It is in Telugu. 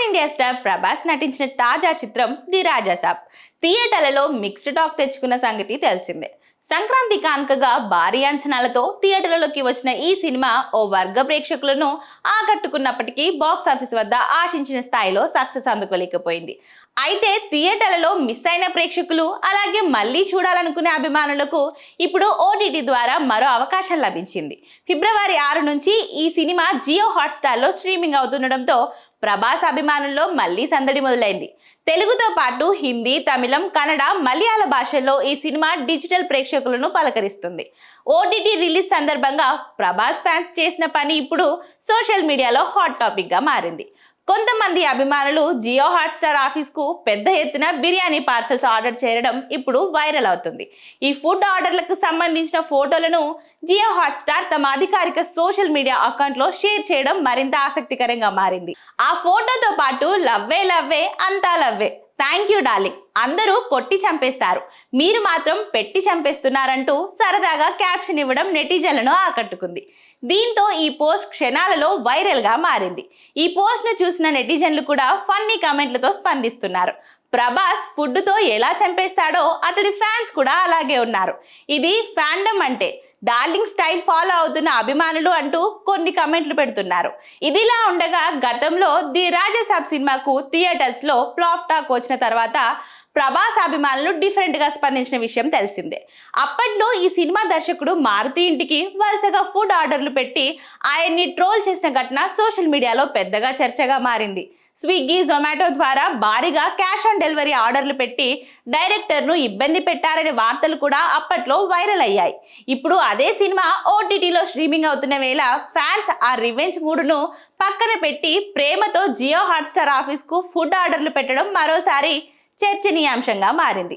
ఇండియా స్టార్ ప్రభాస్ నటించిన తాజా చిత్రం ది రాజాసాబ్ థియేటర్లలో మిక్స్డ్ టాక్ తెచ్చుకున్న సంగతి తెలిసిందే. సంక్రాంతి కానుకగా భారీ అంచనాలతో థియేటర్లలోకి వచ్చిన ఈ సినిమా ఓ వర్గ ప్రేక్షకులను ఆకట్టుకున్నప్పటికీ బాక్స్ ఆఫీస్ వద్ద ఆశించిన స్థాయిలో సక్సెస్ అందుకోలేకపోయింది. అయితే థియేటర్లలో మిస్ అయిన ప్రేక్షకులు అలాగే మళ్ళీ చూడాలనుకునే అభిమానులకు ఇప్పుడు ఓటీటీ ద్వారా మరో అవకాశం లభించింది. ఫిబ్రవరి 6 నుంచి ఈ సినిమా జియో హాట్‌స్టార్‌లో స్ట్రీమింగ్ అవుతుండటంతో ప్రభాస్ అభిమానుల్లో మళ్లీ సందడి మొదలైంది. తెలుగుతో పాటు హిందీ, తమిళం, కన్నడ, మలయాళ భాషల్లో ఈ సినిమా డిజిటల్ ప్రేక్షకులను పలకరిస్తుంది. ఓటీటీ రిలీజ్ సందర్భంగా ప్రభాస్ ఫ్యాన్స్ చేసిన పని ఇప్పుడు సోషల్ మీడియాలో హాట్ టాపిక్ గా మారింది. కొంతమంది అభిమానులు జియో హాట్‌స్టార్ ఆఫీస్ కు పెద్ద ఎత్తున బిర్యానీ పార్సల్స్ ఆర్డర్ చేయడం ఇప్పుడు వైరల్ అవుతుంది. ఈ ఫుడ్ ఆర్డర్లకు సంబంధించిన ఫోటోలను జియో హాట్‌స్టార్ తమ అధికారిక సోషల్ మీడియా అకౌంట్ లో షేర్ చేయడం మరింత ఆసక్తికరంగా మారింది. ఆ ఫోటోతో పాటు లవ్వే లవ్వే అంతా లవ్వే, థ్యాంక్ యూ డార్లింగ్, అందరూ కొట్టి చంపేస్తారు, మీరు మాత్రం పెట్టి చంపేస్తున్నారంటూ సరదాగా క్యాప్షన్ ఇవ్వడం నెటిజన్లను ఆకట్టుకుంది. దీంతో ఈ పోస్ట్ క్షణాలలో వైరల్ గా మారింది. ఈ పోస్ట్ ను చూసిన నెటిజన్లు కూడా ఫన్నీ కామెంట్లతో స్పందిస్తున్నారు. ప్రభాస్ ఫుడ్ తో ఎలా చంపేస్తాడో అతడి ఫ్యాన్స్ కూడా అలాగే ఉన్నారు. ఇది ఫ్యాండమ్ అంటే డార్లింగ్ స్టైల్ ఫాలో అవుతున్న అభిమానులు అంటూ కొన్ని కమెంట్లు పెడుతున్నారు. ఇదిలా ఉండగా గతంలో ది రాజాసాబ్ సినిమాకు థియేటర్స్ లో ఫ్లాప్ టాక్ వచ్చిన తర్వాత ప్రభాస్ అభిమానులు డిఫరెంట్ గా స్పందించిన విషయం తెలిసిందే. అప్పట్లో ఈ సినిమా దర్శకుడు మారుతి ఇంటికి వరుసగా ఫుడ్ ఆర్డర్లు పెట్టి ఆయన్ని ట్రోల్ చేసిన ఘటన సోషల్ మీడియాలో పెద్దగా చర్చగా మారింది. స్విగ్గీ, జొమాటో ద్వారా భారీగా క్యాష్ ఆన్ డెలివరీ ఆర్డర్లు పెట్టి డైరెక్టర్ను ఇబ్బంది పెట్టారనే వార్తలు కూడా అప్పట్లో వైరల్ అయ్యాయి. ఇప్పుడు అదే సినిమా ఓటీటీలో స్ట్రీమింగ్ అవుతున్న వేళ ఫ్యాన్స్ ఆ రివెంజ్ మూడును పక్కన పెట్టి ప్రేమతో జియో హాట్‌స్టార్ ఆఫీస్ కు ఫుడ్ ఆర్డర్లు పెట్టడం మరోసారి చర్చనీయాంశంగా మారింది.